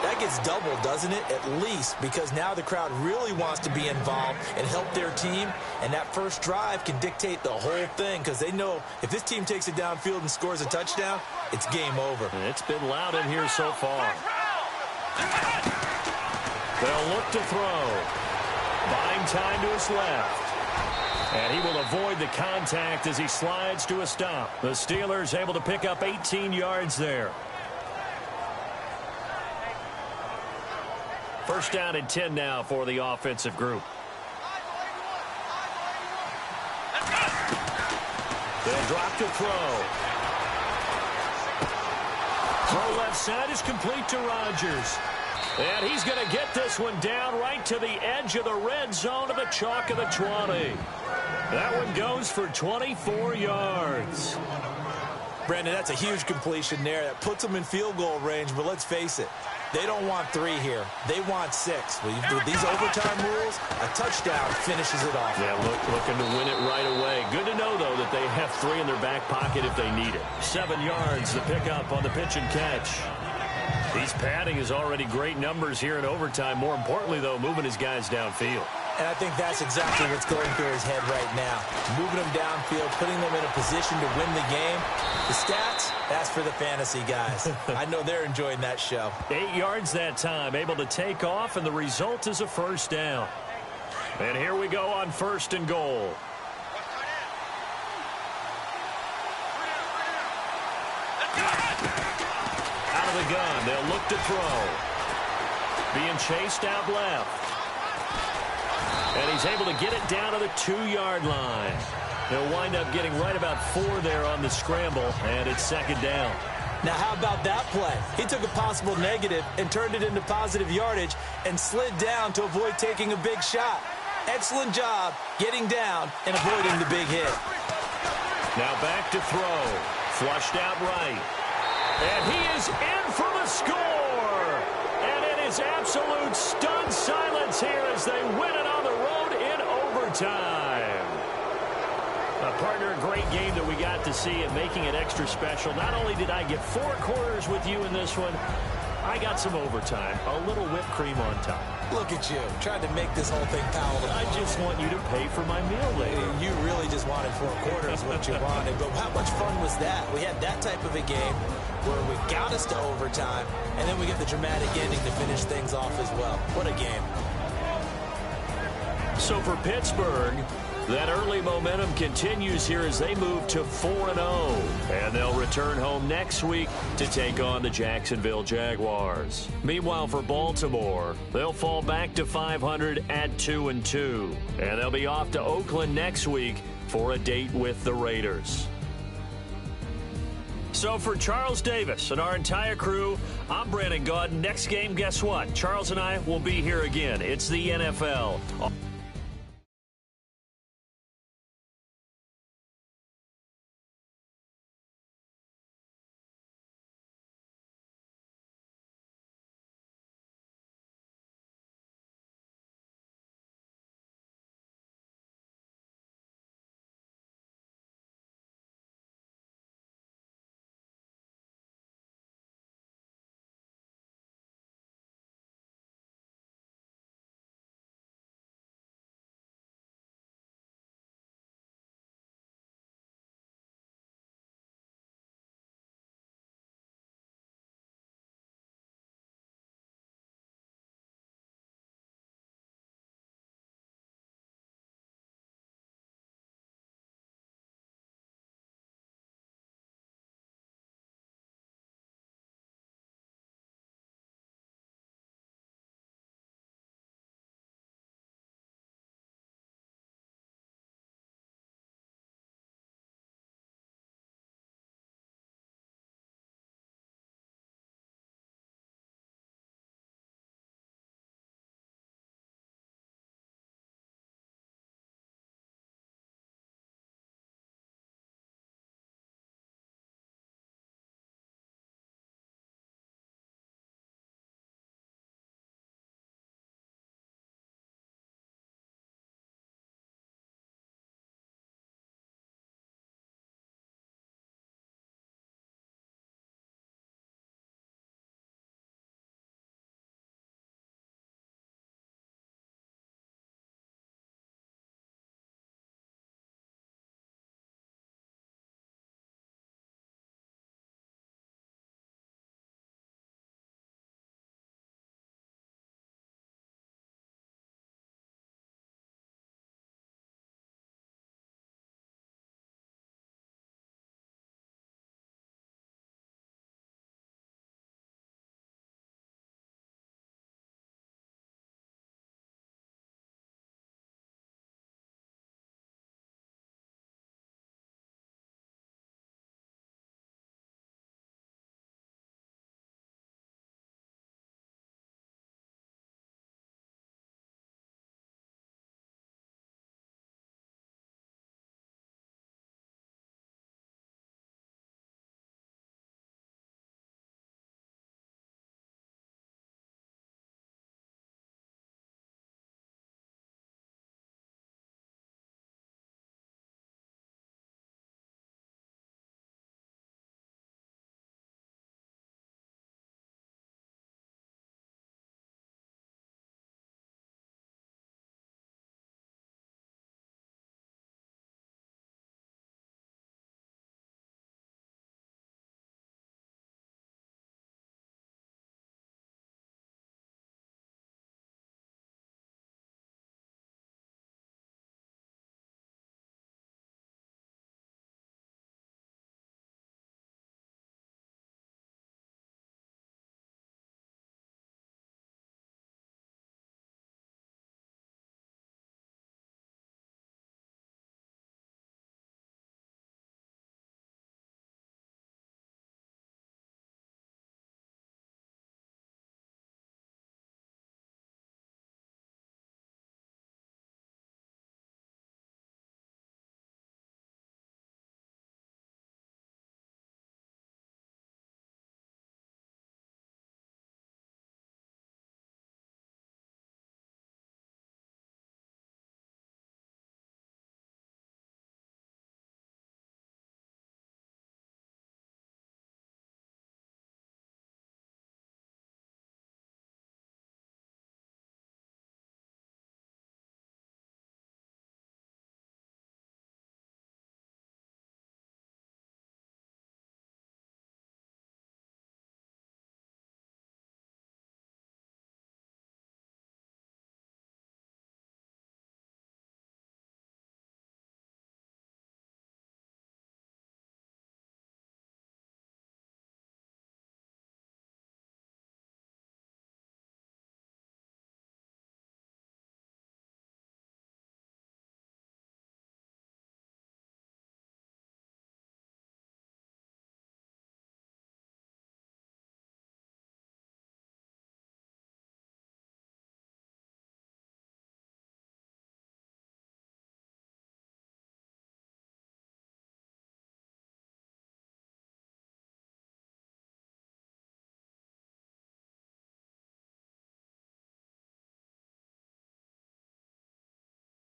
that gets doubled, doesn't it? At least, because now the crowd really wants to be involved and help their team. And that first drive can dictate the whole thing because they know if this team takes it downfield and scores a touchdown, it's game over. And it's been loud in here so far. They'll look to throw. Buying time to his left. And he will avoid the contact as he slides to a stop. The Steelers able to pick up 18 yards there. First down and 10 now for the offensive group. They'll drop to throw. Throw left side is complete to Rodgers. And he's going to get this one down right to the edge of the red zone of the chalk of the 20. That one goes for 24 yards. Brandon, that's a huge completion there. That puts them in field goal range, but let's face it, they don't want 3 here. They want 6. With these overtime rules, a touchdown finishes it off. Yeah, looking to win it right away. Good to know, though, that they have 3 in their back pocket if they need it. 7 yards to pick up on the pitch and catch. He's padding his already great numbers here in overtime. More importantly, though, moving his guys downfield. And I think that's exactly what's going through his head right now. Moving them downfield, putting them in a position to win the game. The stats, that's for the fantasy guys. I know they're enjoying that show. 8 yards that time, able to take off, and the result is a first down. And here we go on 1st and goal. Out of the gun, they'll look to throw. Being chased out left. And he's able to get it down to the 2-yard line. He'll wind up getting right about 4 there on the scramble, and it's 2nd down. Now, how about that play? He took a possible negative and turned it into positive yardage and slid down to avoid taking a big shot. Excellent job getting down and avoiding the big hit. Now back to throw. Flushed out right. And he is in for the score. And it is absolute stunned silence here as they win it on the road in overtime. Partner, a great game that we got to see and making it extra special. Not only did I get 4 quarters with you in this one, I got some overtime, a little whipped cream on top. Look at you, trying to make this whole thing palatable. I just want you to pay for my meal later. You really just wanted 4 quarters, what you wanted. But how much fun was that? We had that type of a game where we got us to overtime, and then we get the dramatic ending to finish things off as well. What a game. So for Pittsburgh, that early momentum continues here as they move to 4-0. And they'll return home next week to take on the Jacksonville Jaguars. Meanwhile, for Baltimore, they'll fall back to 500 at 2-2. And they'll be off to Oakland next week for a date with the Raiders. So for Charles Davis and our entire crew, I'm Brandon Gaudin. Next game, guess what? Charles and I will be here again. It's the NFL.